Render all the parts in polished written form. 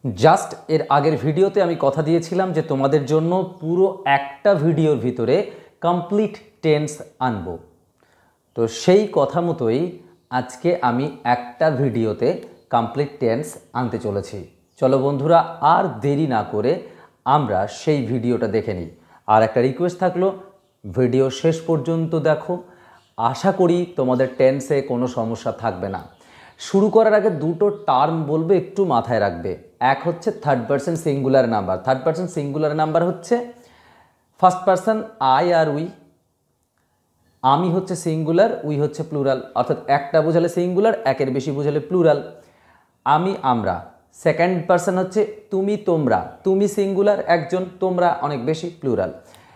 Just এর আগের ভিডিওতে আমি কথা দিয়েছিলাম যে তোমাদের জন্য পুরো একটা ভিডিওর ভিতরে কমপ্লিট টেন্স আনবো। তো সেই কথা মতোই আজকে আমি একটা ভিডিওতে কমপ্লিট টেন্স আনতে চলেছি। চলো বন্ধুরা, আর দেরি না করে আমরা সেই ভিডিওটা দেখে নিই। আর একটা রিকোয়েস্ট থাকলো, ভিডিও শেষ পর্যন্ত দেখো। আশা করি তোমাদের টেন্সে কোনো সমস্যা থাকবে না। শুরু করার আগে দুটো টার্ম বলবে, একটু মাথায় রাখবে। এক হচ্ছে third person singular number. Third person singular number হচ্ছে ফার্স্ট পারসন আই আর উই। আমি হচ্ছে সিঙ্গুলার, উই হচ্ছে প্লুরাল, অর্থাৎ একটা বোঝালে সিঙ্গুলার, একের বেশি বোঝালে প্লুরাল। আমি আমরা। সেকেন্ড পারসন হচ্ছে তুমি তোমরা। তুমি সিঙ্গুলার একজন, তোমরা অনেক বেশি, প্লুরাল।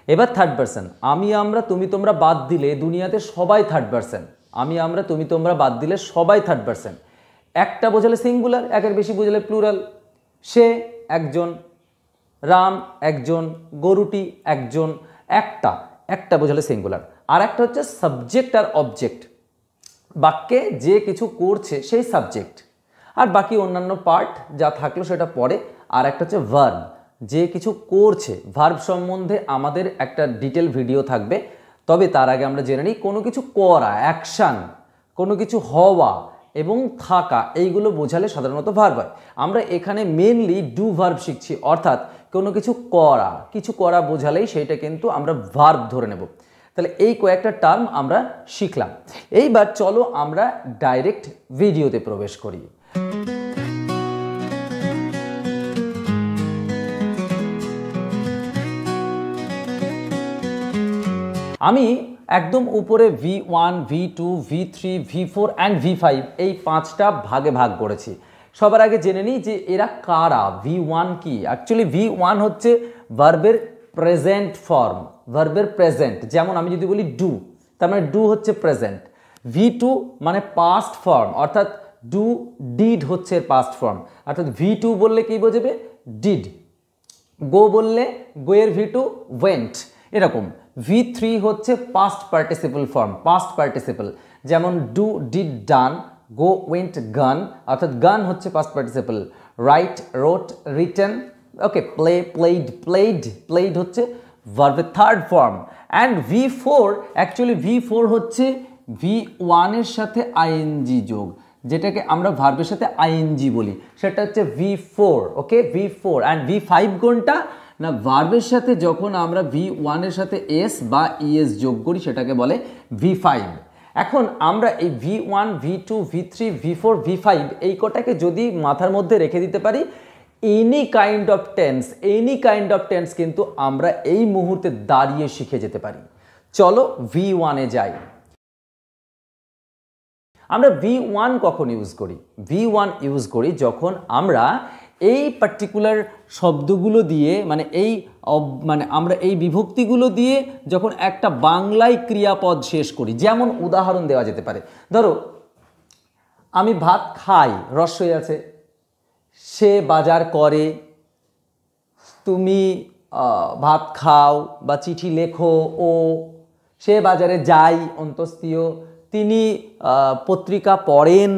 এবার থার্ড পারসন আমি আমরা তুমি তোমরা বাদ দিলে দুনিয়াতে সবাই থার্ড পারসন। আমি আমরা তুমি তোমরা বাদ দিলে সবাই থার্ড পারসন। একটা বোঝালে সিঙ্গুলার, একের বেশি বোঝালে প্লুরাল। সে একজন, রাম একজন, গরুটি একজন। একটা বোঝালে সিঙ্গুলার। আর একটা হচ্ছে সাবজেক্ট আর অবজেক্ট। বাক্যে যে কিছু করছে সেই সাবজেক্ট, আর বাকি অন্যান্য পার্ট যা থাকলো সেটা পরে। আর একটা হচ্ছে ভার্ব, যে কিছু করছে। ভার্ব সম্বন্ধে আমাদের একটা ডিটেল ভিডিও থাকবে, তবে তার আগে আমরা জেনে নিই কোনো কিছু করা, অ্যাকশান, কোনো কিছু হওয়া এবং থাকা, এইগুলো বোঝালে সাধারণত ভার্ব হয়। আমরা এখানে মেনলি ডু ভার্ব শিখছি, অর্থাৎ কোনো কিছু করা বোঝালেই সেইটা কিন্তু আমরা ভার্ব ধরে নেব। তাহলে এই কয়েকটা টার্ম আমরা শিখলাম। এইবার চলো আমরা ডাইরেক্ট ভিডিওতে প্রবেশ করি। আমি একদম উপরে V1, V2, V3, V4 and V5 এই পাঁচটা ভাগে ভাগ করেছি। সবার আগে জেনে নিই যে এরা কারা। V1 কি? অ্যাকচুয়ালি V1 হচ্ছে ভার্বের প্রেজেন্ট ফর্ম, ভার্বের প্রেজেন্ট। যেমন আমি যদি বলি ডু, তার মানে ডু হচ্ছে প্রেজেন্ট। V2 মানে পাস্ট ফর্ম, অর্থাৎ ডু ডিড হচ্ছে পাস্ট ফর্ম, অর্থাৎ V2 বললে কি বোঝাবে? ডিড। গো বললে গোয়ের V2 ওয়েন্ট, এরকম। V3 হচ্ছে past participle form, past participle. যেমন do did done, go went gone, অর্থাৎ গান হচ্ছে past participle. Write wrote written, okay. Play played, played হচ্ছে ভার্বের third form. And V4, actually V4 হচ্ছে V1 এর সাথে আইএনজি যোগ, যেটাকে আমরা ভার্বের সাথে আইএনজি বলি, সেটা হচ্ছে V4, okay. V4 and V5 কোনটা না, ভার্বের সাথে যখন আমরা V1 এর সাথে এস বা ইএস যোগ করি সেটাকে বলে V5। এখন আমরা এই V1, V2, V3, V4, V5 এই কটাকে যদি মাথার মধ্যে রেখে দিতে পারি, এনি কাইন্ড অফ টেন্স কিন্তু আমরা এই মুহূর্তে দাঁড়িয়ে শিখে যেতে পারি। চলো V1 এ যাই। আমরা V1 কখন ইউজ করি? V1 ইউজ করি যখন আমরা এই পার্টিকুলার শব্দগুলো দিয়ে, মানে আমরা এই বিভক্তিগুলো দিয়ে যখন একটা বাংলায় ক্রিয়াপদ শেষ করি। যেমন উদাহরণ দেওয়া যেতে পারে, ধরো আমি ভাত খাই, রস্বই আছে। সে বাজার করে, তুমি ভাত খাও বা চিঠি লেখো ও। সে বাজারে যায়, অন্তস্তীয়। তিনি পত্রিকা পড়েন,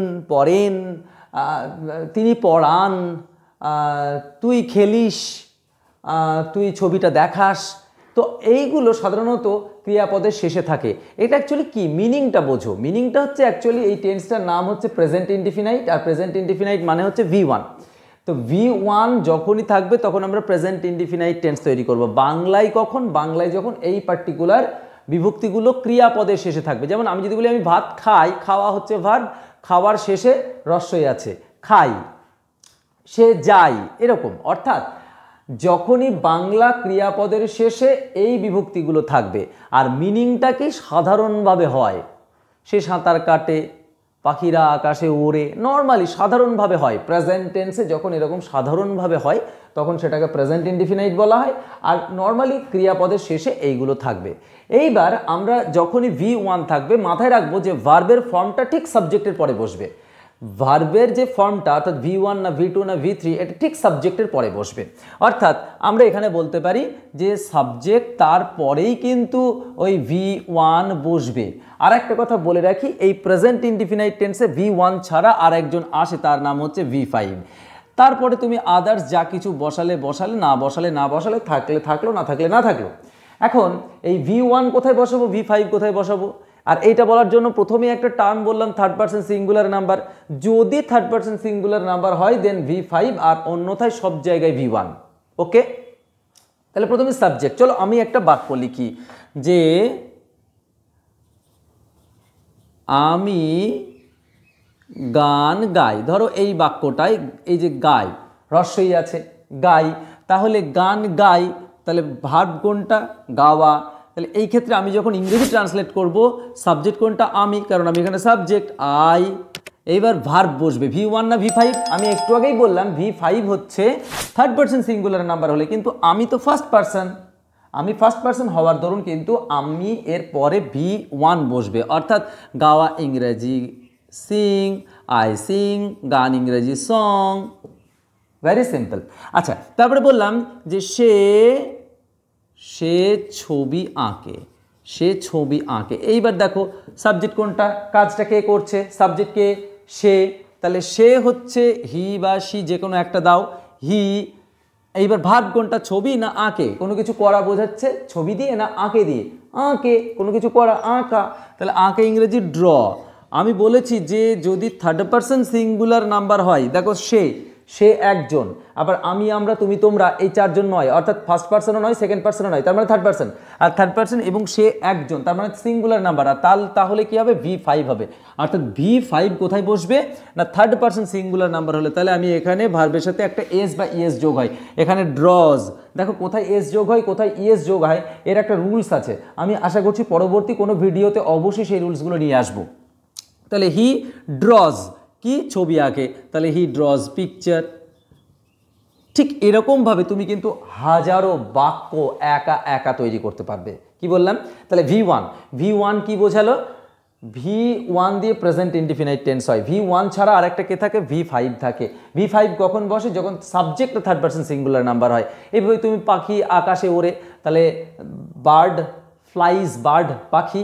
তিনি পড়ান। তুই খেলিস, তুই ছবিটা দেখাস। তো এইগুলো সাধারণত ক্রিয়াপদের শেষে থাকে। এটা অ্যাকচুয়ালি কি, মিনিংটা বোঝো। মিনিংটা হচ্ছে অ্যাকচুয়ালি এই টেন্সটার নাম হচ্ছে প্রেজেন্ট ইনডিফিনাইট, আর প্রেজেন্ট ইনডিফিনাইট মানে হচ্ছে V1। তো V1 যখনই থাকবে তখন আমরা প্রেজেন্ট ইনডিফিনাইট টেন্স তৈরি করব। বাংলায় কখন? বাংলায় যখন এই পার্টিকুলার বিভক্তিগুলো ক্রিয়াপদের শেষে থাকবে। যেমন আমি যদি বলি আমি ভাত খাই, খাওয়া হচ্ছে ভার্ব, খাওয়ার শেষে রস্বই আছে, খাই। সে যায়, এরকম। অর্থাৎ যখনই বাংলা ক্রিয়াপদের শেষে এই বিভক্তিগুলো থাকবে। আর মিনিংটা কি সাধারণভাবে হয়, সে সাঁতার কাটে, পাখিরা আকাশে ওড়ে, নর্মালি সাধারণভাবে হয়। প্রেজেন্ট টেন্সে যখন এরকম সাধারণভাবে হয় তখন সেটাকে প্রেজেন্ট ইনডিফিনাইট বলা হয়। আর নর্মালি ক্রিয়াপদের শেষে এইগুলো থাকবে। এইবার আমরা যখনই V1 থাকবে, মাথায় রাখবো যে ভার্বের ফর্মটা ঠিক সাবজেক্টের পরে বসবে। ভার্বের যে ফর্মটা, অর্থাৎ V1 না V2 না V3, এটা ঠিক সাবজেক্টের পরে বসবে। অর্থাৎ আমরা এখানে বলতে পারি যে সাবজেক্ট তারপরেই কিন্তু ওই V1 বসবে। আর একটা কথা বলে রাখি, এই প্রেজেন্ট ইনডিফিনাইট টেন্সে V1 ছাড়া আর একজন আসে, তার নাম হচ্ছে V5। তারপরে তুমি আদার্স যা কিছু বসালে বসালে, না বসালে না বসালে, থাকলে থাকলো, না থাকলে না থাকলো। এখন এই V1 কোথায় বসাবো, V5 কোথায় বসাবো, আর এইটা বলার জন্য প্রথমেই একটা টার্ম বললাম থার্ড পারসন সিঙ্গুলার নাম্বার। যদি থার্ড পারসন সিঙ্গুলার নাম্বার হয় দেন V5, আর অন্যথায় সব জায়গায় V1। ওকে, তাহলে প্রথমে সাবজেক্ট। চলো আমি একটা বাক্য লিখি যে আমি গান গাই। ধরো এই বাক্যটায় এই যে গাই, রস্বই আছে, গাই, তাহলে গান গাই, তাহলে ভার্ব কোনটা, গাওয়া। তাহলে এই ক্ষেত্রে আমি যখন ইংরেজি ট্রান্সলেট করব, সাবজেক্ট কোনটা, আমি, কারণ আমি এখানে সাবজেক্ট আই। এইবার ভার্ব বসবে V1 না V5? আমি একটু আগেই বললাম V5 হচ্ছে থার্ড পারসন সিঙ্গুলার নাম্বার হলে, কিন্তু আমি তো ফার্স্ট পারসন, আমি ফার্স্ট পারসন হওয়ার দরুন কিন্তু আমি এর পরে V1 বসবে, অর্থাৎ গাওয়া ইংরেজি সিং, আই সিং, গান ইংরেজি সং, ভেরি সিম্পল। আচ্ছা, তারপরে বললাম যে সে ছবি আঁকে, সে ছবি আঁকে। এইবার দেখো সাবজেক্ট কোনটা, কাজটা কে করছে, সাবজেক্ট কে, সে, তাহলে সে হচ্ছে হি বা সি, যে কোনো একটা দাও, হি। এইবার ভার্ব কোনটা, ছবি না আঁকে, কোনো কিছু করা বোঝাচ্ছে ছবি দিয়ে না আঁকে দিয়ে, আঁকে, কোনো কিছু করা, আঁকা, তাহলে আঁকে ইংরেজি ড্র। আমি বলেছি যে যদি থার্ড পারসন সিঙ্গুলার নাম্বার হয়, দেখো সে একজন, আবার আমি, আমরা, তুমি, তোমরা, এই চারজন নয়, অর্থাৎ ফার্স্ট পারসনও নয়, সেকেন্ড পারসনও নয়, তার মানে থার্ড পারসন, আর থার্ড পারসন এবং সে একজন, তার মানে সিঙ্গুলার নাম্বার, আর তাহলে কি হবে, V5 হবে। অর্থাৎ V5 কোথায় বসবে না, থার্ড পারসন সিঙ্গুলার নাম্বার হলে। তাহলে আমি এখানে ভার্বের সাথে একটা এস বা ইএস যোগ হয়, এখানে ড্রজ, দেখো কোথায় এস যোগ হয়, কোথায় ইএস যোগ হয়, এর একটা রুলস আছে। আমি আশা করছি পরবর্তী কোনো ভিডিওতে অবশ্যই সেই রুলসগুলো নিয়ে আসবো। তাহলে হি ড্রজ কি, ছবি আঁকে, তাহলে হি ড্রজ পিকচার। ঠিক এরকমভাবে তুমি কিন্তু হাজারো বাক্য একা একা তৈরি করতে পারবে। কি বললাম, তাহলে V1 কি বোঝালো, V1 দিয়ে প্রেজেন্ট ইনডিফিনাইট টেন্স হয়, V1 ছাড়া আরেকটা কে থাকে, V5 থাকে। V5 কখন বসে, যখন subject third person singular number হয়। এইভাবে তুমি পাখি আকাশে ওড়ে, তাহলে বার্ড ফ্লাইজ, বার্ড পাখি,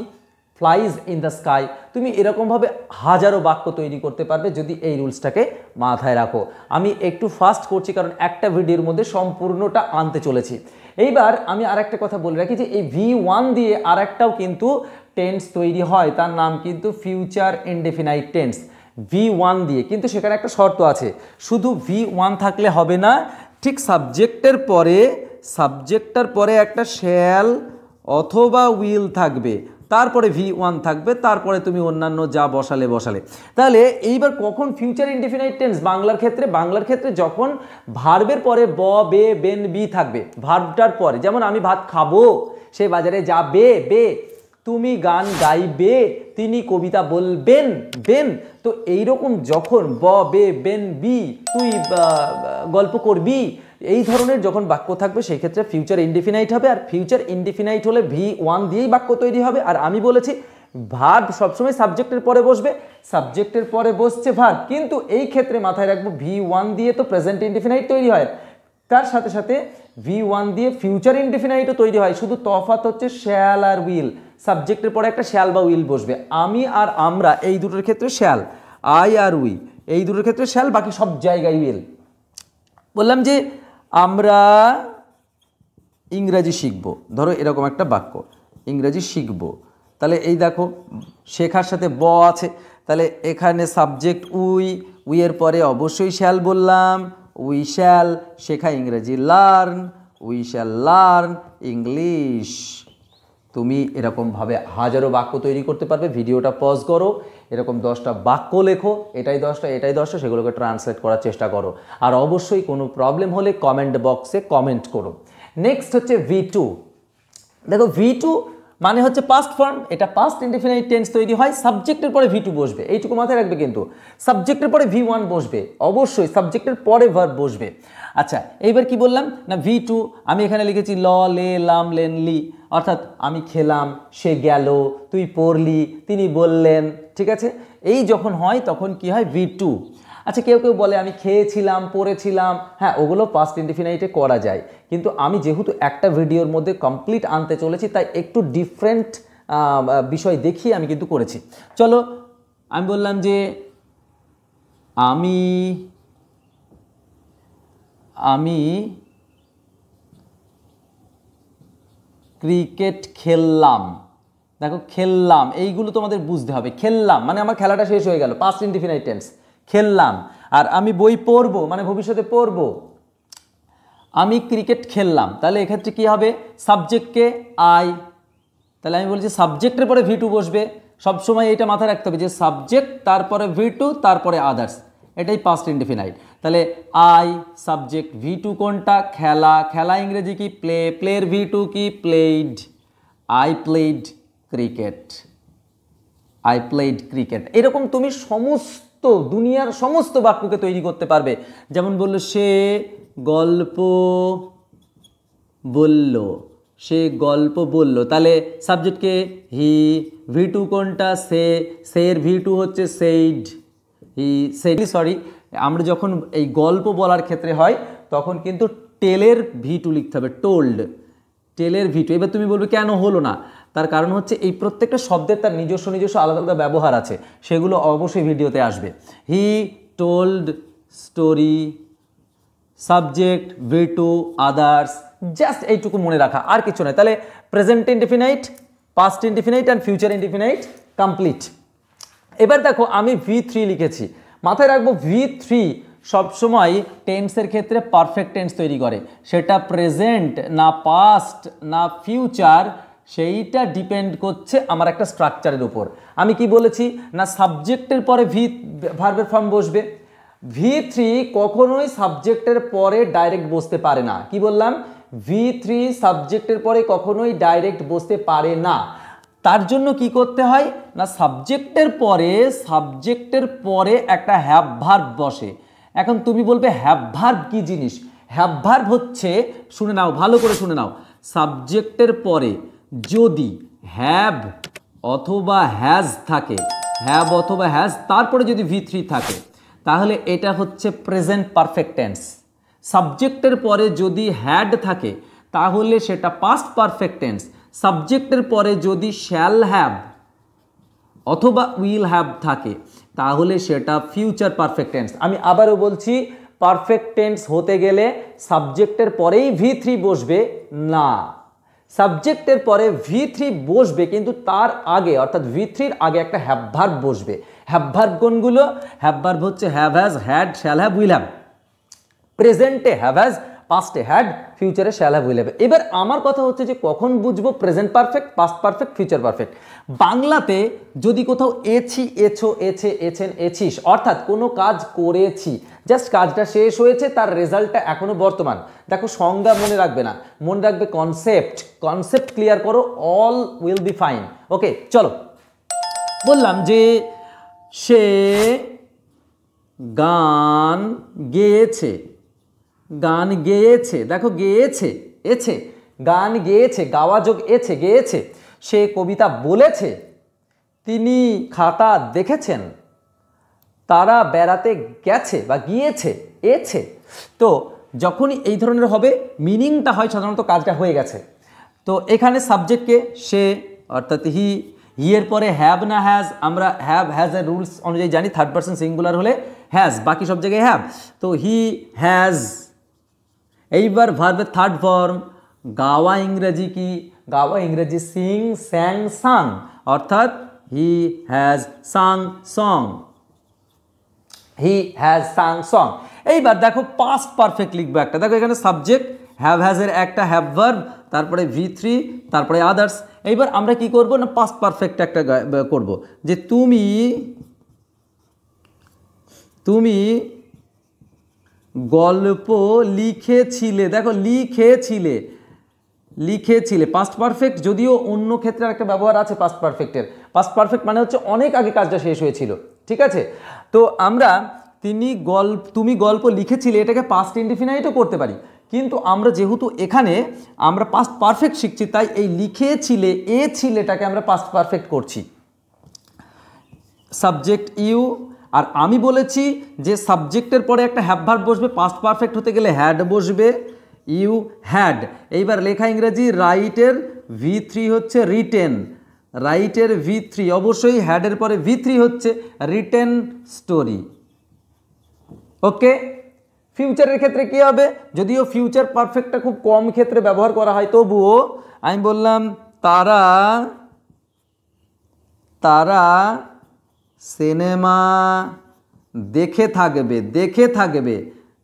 ফ্লাইজ ইন দ্য স্কাই। তুমি এরকমভাবে হাজারো বাক্য তৈরি করতে পারবে যদি এই রুলসটাকে মাথায় রাখো। আমি একটু ফাস্ট করছি কারণ একটা ভিডিওর মধ্যে সম্পূর্ণটা আনতে চলেছি। এইবার আমি আরেকটা কথা বলে রাখি যে এই V1 দিয়ে আরেকটাও কিন্তু টেন্স তৈরি হয়, তার নাম কিন্তু ফিউচার ইনডেফিনাইট টেন্স। V1 দিয়ে, কিন্তু সেখানে একটা শর্ত আছে, শুধু V1 থাকলে হবে না, ঠিক সাবজেক্টটার পরে একটা শ্যাল অথবা উইল থাকবে, তারপরে V1 থাকবে, তারপরে তুমি অন্যান্য যা বসালে। তাহলে এইবার কখন ফিউচার ইনডিফিনাইট টেন্স বাংলার ক্ষেত্রে যখন ভার্বের পরে ব, বে, বেন, বি থাকবে, ভার্বটার পরে, যেমন আমি ভাত খাবো, সে বাজারে যাবে, বে, তুমি গান গাইবে, তিনি কবিতা বলবেন, বেন। তো এইরকম যখন ব, বে, বেন, বি, তুই গল্প করবি, এই ধরনের যখন বাক্য থাকবে সেই ক্ষেত্রে ফিউচার ইনডিফিনাইট হবে, আর ফিউচার ইনডিফিনাইট হলে V1 দিয়েই বাক্য তৈরি হবে। আর আমি বলেছি ভার্ব সবসময় সাবজেক্টের পরে বসবে, সাবজেক্টের পরে বসছে ভার্ব, কিন্তু এই ক্ষেত্রে মাথায় রাখবো V1 দিয়ে তো প্রেজেন্ট ইনডিফিনাইট তৈরি হয়, তার সাথে সাথে V1 দিয়ে ফিউচার ইনডিফিনাইটও তৈরি হয়, শুধু তফাৎ হচ্ছে শ্যাল আর উইল। সাবজেক্টের পরে একটা শ্যাল বা উইল বসবে, আমি আর আমরা এই দুটোর ক্ষেত্রে শ্যাল, আই আর উই এই দুটোর ক্ষেত্রে শ্যাল, বাকি সব জায়গায় উইল। বললাম যে আমরা ইংরাজি শিখব, ধরো এরকম একটা বাক্য, ইংরাজি শিখব, তাহলে এই দেখো শেখার সাথে ব আছে, তাহলে এখানে সাবজেক্ট উইয়ের পরে অবশ্যই শ্যাল বললাম, উই শ্যাল শেখা ইংরেজি, learn, we shall learn English. তুমি এরকমভাবে হাজারো বাক্য তৈরি করতে পারবে। ভিডিওটা পজ করো, এরকম 10টা বাক্য লেখো, এটাই 10টা, সেগুলোকে ট্রান্সলেট করার চেষ্টা করো। আর অবশ্যই কোনো প্রবলেম হলে কমেন্ট বক্সে কমেন্ট করো। নেক্সট হচ্ছে V2। দেখো V2 মানে হচ্ছে পাস্ট ফর্ম, এটা পাস্ট ইনডিফিনাইট টেন্স তৈরি হয়, সাবজেক্টের পরে V2 বসবে, এইটুকু মাথায় রাখবে। কিন্তু সাবজেক্টের পরে V1 বসবে, অবশ্যই সাবজেক্টের পরে ভার্ব বসবে। আচ্ছা, এইবার কি বললাম না, V2 আমি এখানে লিখেছি ল, লে, লাম, লেন, লি, অর্থাৎ আমি খেলাম, সে গেল, তুই পড়লি, তিনি বললেন। ঠিক আছে, এই যখন হয় তখন কি হয়, V2। আচ্ছা, কেউ বলে আমি খেয়েছিলাম, পড়েছিলাম, হ্যাঁ ওগুলো পাস্ট ইনডিফিনাইটে করা যায়, কিন্তু আমি যেহেতু একটা ভিডিওর মধ্যে কমপ্লিট আনতে চলেছি তাই একটু ডিফারেন্ট বিষয় দেখিয়ে আমি কিন্তু করেছি। চলো, আমি বললাম যে আমি আমি ক্রিকেট খেললাম। দেখো খেললাম, এইগুলো তোমাদের বুঝতে হবে। খেললাম মানে আমার খেলাটা শেষ হয়ে গেল, পাস্ট ইনডিফিনাইট টেন্স, খেললাম। আর আমি বই পড়বো মানে ভবিষ্যতে পড়বো। আমি ক্রিকেট খেললাম, তাহলে এক্ষেত্রে কি হবে, সাবজেক্টকে আই, তাহলে আমি বলছি সাবজেক্টের পরে V2 বসবে। সবসময় এটা মাথায় রাখতে হবে যে সাবজেক্ট তারপরে V2 তারপরে আদার্স, এটাই পাস্ট ইনডিফিনাইট। তাহলে আই সাবজেক্ট, V2 কোনটা, খেলা, খেলা ইংরেজি কি প্লে, প্লের V2 কি played, I played cricket, I played cricket. এরকম তুমি সমস্ত দুনিয়ার সমস্ত বাক্যকে তৈরি করতে পারবে। যেমন বললো সে গল্প বলল, সে গল্প বলল, তাহলে সাবজেক্টকে হি, V2 কোনটা সে, সের V2 হচ্ছে সেইড, হি সেইড। সরি, আমরা যখন এই গল্প বলার ক্ষেত্রে হয় তখন কিন্তু টেলের V2 লিখতে হবে, টোল্ড, টেলের V2। এবার তুমি বলবে কেন হলো না, তার কারণ হচ্ছে এই প্রত্যেকটা শব্দের তার নিজস্ব নিজস্ব আলাদা আলাদা ব্যবহার আছে, সেগুলো অবশ্যই ভিডিওতে আসবে। He told story, subject V2 others, just এইটুকু মনে রাখা, আর কিছু নয়। তাহলে present indefinite, past indefinite and future indefinite complete. এবার দেখো আমি V3 লিখেছি, মাথায় রাখবো V3 সবসময় টেন্সের ক্ষেত্রে পারফেক্ট টেন্স তৈরি করে, সেটা প্রেজেন্ট না পাস্ট না ফিউচার সেইটা ডিপেন্ড করছে আমার একটা স্ট্রাকচারের উপর। আমি কি বলেছি না সাবজেক্টের পরে ভার্বের ফর্ম বসবে। V3 কখনোই সাবজেক্টের পরে ডাইরেক্ট বসতে পারে না। কি বললাম, V3 সাবজেক্টের পরে কখনোই ডাইরেক্ট বসতে পারে না। তার জন্য কি করতে হয় না সাবজেক্টের পরে একটা হ্যাভ ভার্ব বসে। এখন তুমি বলবে হ্যাভ ভার্ব কি জিনিস, হ্যাভ ভার্ব হচ্ছে, শুনে নাও ভালো করে শুনে নাও, সাবজেক্টের পরে যদি হ্যাভ অথবা হ্যাজ থাকে, হ্যাভ অথবা হ্যাজ, তারপরে যদি V3 থাকে তাহলে এটা হচ্ছে প্রেজেন্ট পারফেক্ট টেন্স। সাবজেক্টের পরে যদি হ্যাড থাকে তাহলে সেটা পাস্ট পারফেক্ট টেন্স। সাবজেক্টের পরে যদি শ্যাল হ্যাভ অথবা উইল হ্যাভ থাকে তাহলে সেটা ফিউচার পারফেক্ট টেন্স। আমি আবারও বলছি, পারফেক্ট টেন্স হতে গেলে সাবজেক্টের পরেই V3 বসবে না, সাবজেক্টের পরে V3 বসবে কিন্তু তার আগে অর্থাৎ V3-র আগে একটা হ্যাভ ভার্ব বসবে। হ্যাভ ভার্ব কোনগুলো, হ্যাভ ভার্ব হচ্ছে have has, had, shall have, will have. প্রেজেন্টে হ্যাভ হ্যাজ, পাস্টে হ্যাড, ফিউচারে শ্যাল হ্যাভ, উইল হ্যাভ। এবার আমার কথা হচ্ছে যে কখন বুঝবো present perfect, past perfect, future perfect. বাংলাতে যদি কোথাও এছি, এছো, এছে, এছেন, এছিস, অর্থাৎ কোনো কাজ করেছি, জাস্ট কাজটা শেষ হয়েছে, তার রেজাল্টটা এখনো বর্তমান। দেখো সংজ্ঞা মনে রাখবে না, মনে রাখবে কনসেপ্ট, কনসেপ্ট ক্লিয়ার করো, অল উইল বি ফাইন। ওকে চলো, বললাম যে সে গান গেয়েছে, গান গেয়েছে, দেখো গেয়েছে, এছে, গান গেয়েছে, গাওয়া যোগ এছে, গেয়েছে। সে কবিতা বলেছে, তিনি খাতা দেখেছেন, তারা বেড়াতে গেছে বা গিয়েছে, এছে। তো যখনই এই ধরনের হবে মিনিংটা হয় সাধারণত কাজটা হয়ে গেছে। তো এখানে সাবজেক্টকে সে অর্থাৎ হি, এর পরে হ্যাভ না হ্যাজ, আমরা হ্যাভ হ্যাজ এর রুলস অনুযায়ী জানি থার্ড পারসন সিঙ্গুলার হলে হ্যাজ, বাকি সব জায়গায় হ্যাভ। তো হি হ্যাজ। এইবার ভার্বের থার্ড ফর্ম, গাওয়া ইংরেজি কি, গাওয়া ইংরেজি সিং, স্যাং, সাং, অর্থাৎ he has sung song, he has sung song. এইবার দেখো পাস্ট পারফেক্ট লিখবো একটা, দেখো এখানে সাবজেক্ট হ্যাভ হ্যাজের একটা হ্যাভ ভার্ব, তারপরে V3, তারপরে আদার্স। এইবার আমরা কি করব না পাস্ট পারফেক্ট একটা করব, যে তুমি গল্প লিখেছিলে, দেখো লিখেছিলে, লিখেছিলে পাস্ট পারফেক্ট, যদিও অন্য ক্ষেত্রে একটা ব্যবহার আছে পাস্ট পারফেক্টের। পাস্ট পারফেক্ট মানে হচ্ছে অনেক আগে কাজটা শেষ হয়েছিল, ঠিক আছে। তো আমরা তুমি গল্প লিখেছিলে এটাকে পাস্ট ইনডিফিনাইটও করতে পারি, কিন্তু আমরা যেহেতু এখানে আমরা পাস্ট পারফেক্ট শিখছি তাই এই লিখেছিলে এ ছিলেটাকে আমরা পাস্ট পারফেক্ট করছি। সাবজেক্ট ইউ, আর আমি বলেছি যে সাবজেক্টের পরে একটা হ্যাভ ভার্ব বসবে, পাস্ট পারফেক্ট হতে গেলে হ্যাড বসবে, ইউ হ্যাড। এইবার লেখা ইংরেজি রাইটের V3 হচ্ছে রিটেন, রাইটের V3 অবশ্যই হ্যাডের পরে V3 হচ্ছে রিটেন স্টোরি। ওকে, ফিউচারের ক্ষেত্রে কি হবে, যদিও ফিউচার পারফেক্টটা খুব কম ক্ষেত্রে ব্যবহার করা হয়, তবুও আমি বললাম তারা তারা সিনেমা দেখে থাকবে, দেখে থাকবে।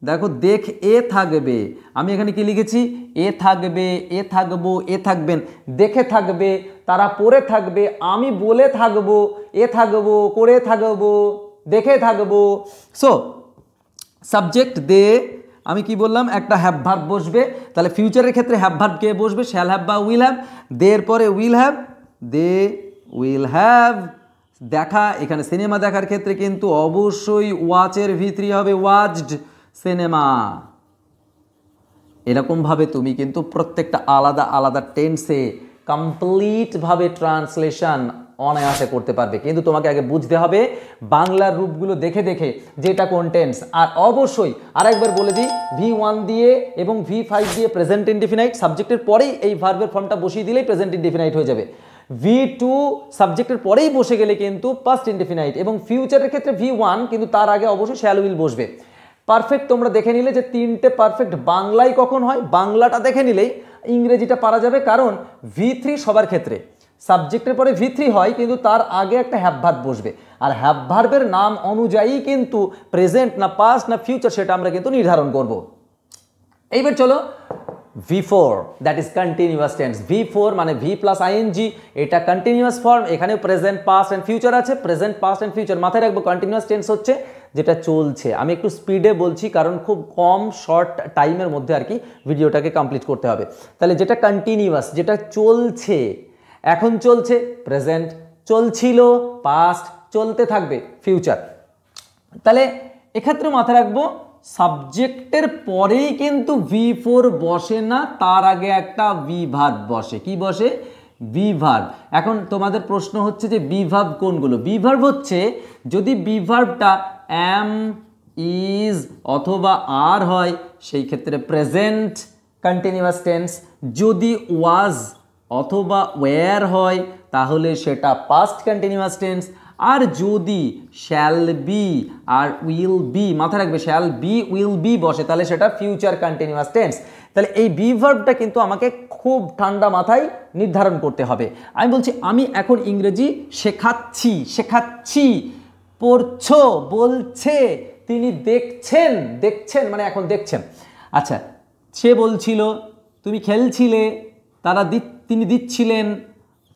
দেখো দেখ এ থাকবে, আমি এখানে কি লিখেছি, এ থাকবে, এ থাকবো, এ থাকবেন, দেখে থাকবে, তারা পড়ে থাকবে, আমি বলে থাকবো, এ থাকবো, করে থাকবো, দেখে থাকবো। সো সাবজেক্ট দে, আমি কি বললাম, একটা হ্যাভ ভার্ব বসবে, তাহলে ফিউচারের ক্ষেত্রে হ্যাভ ভার্ব কে বসবে, শ্যাল হ্যাভ বা উইল হ্যাভ। দের পরে will have, they will have. দেখা, এখানে সিনেমা দেখার ক্ষেত্রে কিন্তু অবশ্যই ওয়াচের V3 হবে, ওয়াচড সিনেমা। এরকমভাবে তুমি কিন্তু প্রত্যেকটা আলাদা আলাদা টেন্সে কমপ্লিটভাবে ট্রান্সলেশন অনায়াসে করতে পারবে, কিন্তু তোমাকে আগে বুঝতে হবে বাংলার রূপগুলো দেখে দেখে যেটা কোন টেন্স। আর অবশ্যই আরেকবার বলে দিই, V1 দিয়ে এবং V5 দিয়ে প্রেজেন্ট ইনডিফিনাইট, সাবজেক্টের পরেই এই ভার্বের ফর্মটা বসিয়ে দিলেই প্রেজেন্ট ইনডিফিনাইট হয়ে যাবে। V2 সাবজেক্টের পরেই বসে গেলে কিন্তু পাস্ট ইনডিফিনাইট, এবং ফিউচারের ক্ষেত্রে V1, কিন্তু তার আগে অবশ্যই শ্যাল উইল বসবে। পারফেক্ট তোমরা দেখে নিলে যে তিনটে পারফেক্ট বাংলায় কখন হয়, বাংলাটা দেখে নিলেই ইংরেজিটা পারা যাবে, কারণ V3 সবার ক্ষেত্রে সাবজেক্টের পরে V3 হয়, কিন্তু তার আগে একটা হ্যাভ ভার্ব বসবে, আর হ্যাভ ভার্বের নাম অনুযায়ী কিন্তু প্রেজেন্ট না পাস্ট না ফিউচার সেটা আমরা কিন্তু নির্ধারণ করব। এইবার চলো V4, that is continuous tense. V4 মানে V প্লাস ING, এটা কন্টিনিউয়াস ফর্ম, এখানে প্রেজেন্ট পাস্ট অ্যান্ড ফিউচার আছে। প্রেজেন্ট পাস্ট অ্যান্ড ফিউচার মাথায় রাখবো, কন্টিনিউয়াস টেন্স হচ্ছে যেটা চলছে। আমি একটু স্পিডে বলছি কারণ খুব কম শর্ট টাইমের মধ্যে আর কি ভিডিওটাকে কমপ্লিট করতে হবে। তাহলে যেটা কন্টিনিউয়াস, যেটা চলছে, এখন চলছে প্রেজেন্ট, চলছিল পাস্ট, চলতে থাকবে ফিউচার। তাহলে এক্ষেত্রে মাথায় রাখবো সাবজেক্টের পরেই কিন্তু V4 বসে না, তার আগে একটা ভি ভার্ব বসে। কি বসে? V verb. এখন তোমাদের প্রশ্ন হচ্ছে যে ভি ভার্ব কোনগুলো? ভি ভার্ব হচ্ছে যদি ভি ভার্বটা অ্যাম, ইজ অথবা আর হয় সেই ক্ষেত্রে প্রেজেন্ট কন্টিনিউয়াস টেন্স। যদি ওয়াজ অথবা ওয়্যার হয় তাহলে সেটা পাস্ট কন্টিনিউয়াস টেন্স। আর যদি শ্যাল বি আর উইল বি, মাথায় রাখবে শ্যাল বি উইল বি বসে তাহলে সেটা ফিউচার কন্টিনিউয়াস টেন্স। তাহলে এই বি ভার্বটা কিন্তু আমাকে খুব ঠান্ডা মাথায় নির্ধারণ করতে হবে। আমি বলছি আমি এখন ইংরেজি শেখাচ্ছি, শেখাচ্ছি, পড়ছো, বলছে, তিনি দেখছেন, দেখছেন মানে এখন দেখছেন। আচ্ছা, সে বলছিল, তুমি খেলছিলে, তারা তিনি দিচ্ছিলেন,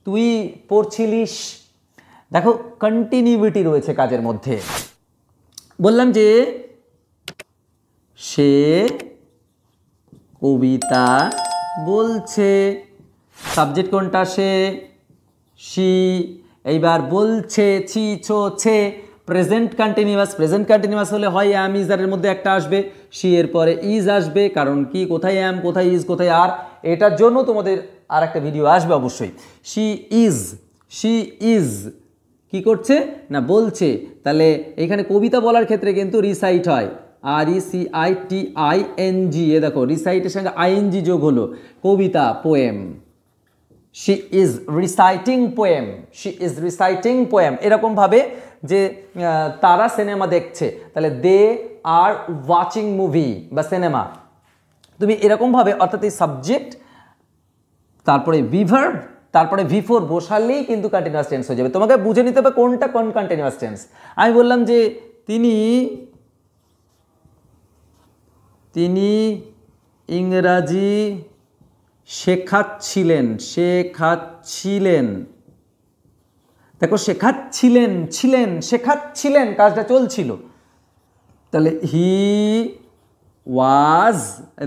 তুই পড়ছিলিস। দেখো কন্টিনিউইটি রয়েছে কাজের মধ্যে। বললাম যে সে কবিতা বলছে, সাবজেক্ট কোনটা? সে, সি। এইবার বলছে, ছি, ছো, ছে, প্রেজেন্ট কন্টিনিউয়াস। প্রেজেন্ট কন্টিনিউয়াস হলে হয় অ্যাম ইজ আর এর মধ্যে একটা আসবে, সি এর পরে ইজ আসবে, কারণ কি কোথায় অ্যাম কোথায় ইজ কোথায় আর, এটার জন্য তোমাদের আর একটা ভিডিও আসবে অবশ্যই। সি ইজ, সি ইজ কি করছে না বলছে। তাহলে এখানে কবিতা বলার ক্ষেত্রে কিন্তু রিসাইট হয়, RECITING। এ দেখো রিসাইটের সঙ্গে ING যোগ হলো, কবিতা, poem. She is reciting poem, she is reciting poem. এরকমভাবে যে তারা সিনেমা দেখছে, তাহলে দে আর ওয়াচিং মুভি বা সিনেমা। তুমি এরকমভাবে অর্থাৎ এই সাবজেক্ট তারপরে ভিভার্ব তারপরে V4 বসালেই কিন্তু কন্টিনিউয়াস টেন্স হয়ে যাবে। তোমাকে বুঝে নিতে হবে কোনটা কোন কন্টিনিউয়াস টেন্স। আমি বললাম যে তিনি ইংরাজি শেখাচ্ছিলেন, শেখাচ্ছিলেন। দেখো শেখাচ্ছিলেন, ছিলেন, শেখাচ্ছিলেন, কাজটা চলছিল। তাহলে হি ওয়াজ,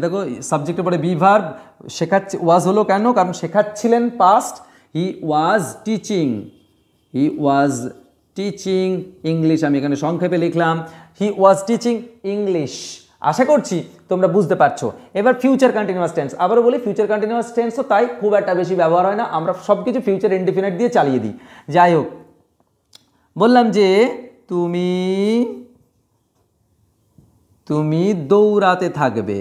দেখো সাবজেক্টের পরে বি ভার্ব, শেখাচ্ছি ওয়াজ হলো কেন? কারণ শেখাচ্ছিলেন past. He was teaching, he was teaching English. আমি এখানে সংক্ষেপে লিখলাম হি ওয়াজ টিচিং ইংলিশ। আশা করছি তোমরা বুঝতে পারছো। এবার ফিউচার কন্টিনিউয়াস টেন্স, আবারও বলি ফিউচার কন্টিনিউয়াস টেন্সও তাই খুব একটা বেশি ব্যবহার হয় না, আমরা সব কিছু ফিউচার ইনডিফিনিট দিয়ে চালিয়ে দিই। যাই হোক, বললাম যে তুমি দৌড়াতে থাকবে,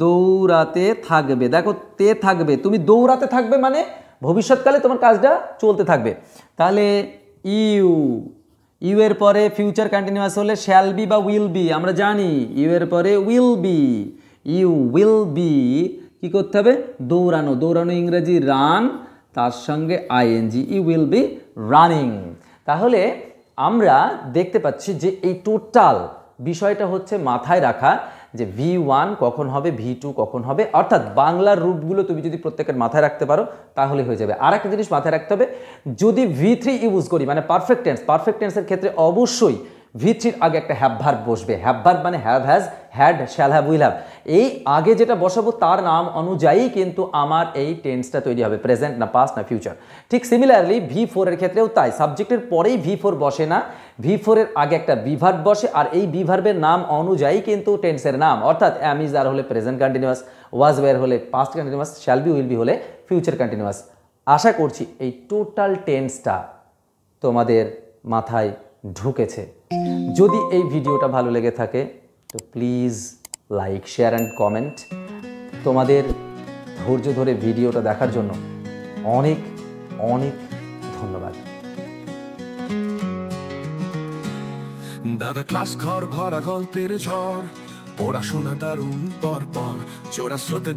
দৌড়াতে থাকবে। দেখো তে থাকবে, তুমি দৌড়াতে থাকবে মানে ভবিষ্যৎকালে তোমার কাজটা চলতে থাকবে। তাহলে ইউ, ইউ এর পরে ফিউচার কন্টিনিউয়াস হলে শ্যাল বি বা উইল বি, আমরা জানি ইউ এর পরে will be, you will be কি করতে হবে, দৌড়ানো, দৌড়ানো ইংরেজি রান, তার সঙ্গে ING, you will be running. তাহলে আমরা দেখতে পাচ্ছি যে এই টোটাল বিষয়টা হচ্ছে মাথায় রাখা যে V1 কখন হবে, V2 কখন হবে, অর্থাৎ বাংলার রূপগুলো তুমি যদি প্রত্যেকের মাথায় রাখতে পারো তাহলে হয়ে যাবে। আর একটা জিনিস মাথায় রাখতে হবে, যদি V3 ইউজ করি মানে পারফেক্ট টেন্স, পারফেক্ট টেন্সের ক্ষেত্রে অবশ্যই V3-র আগে একটা হ্যাভ ভার্ব বসবে। হ্যাভ ভার্ব মানে have, has, had, shall have, will have. এই আগে যেটা বসাবো তার নাম অনুযায়ী কিন্তু আমার এই টেন্সটা তৈরি হবে, প্রেজেন্ট না পাস্ট না ফিউচার। ঠিক সিমিলারলি V4 এর ক্ষেত্রেও তাই, সাবজেক্টের পরেই V4 বসে না, V4 এর আগে একটা বিভার্ব বসে, আর এই বিভার্বের নাম অনুযায়ী কিন্তু টেন্সের নাম, অর্থাৎ অ্যাম ইজ আর হলে প্রেজেন্ট কন্টিনিউয়াস, ওয়াজ ওয়্যার হলে past continuous, shall be will be হলে ফিউচার কন্টিনিউয়াস। আশা করছি এই টোটাল টেন্সটা তোমাদের মাথায় ঢুকেছে। যদি এই ভিডিওটা ভালো লেগে থাকে তো please like, share and comment. তোমাদের ধৈর্য ধরে ভিডিওটা দেখার জন্য অনেক অনেক ধন্যবাদ। দাদা ক্লাস ঘর ভরা গল্পের ঝড়, পড়াশোনা দারুণ পর পর চোরা স্রোতে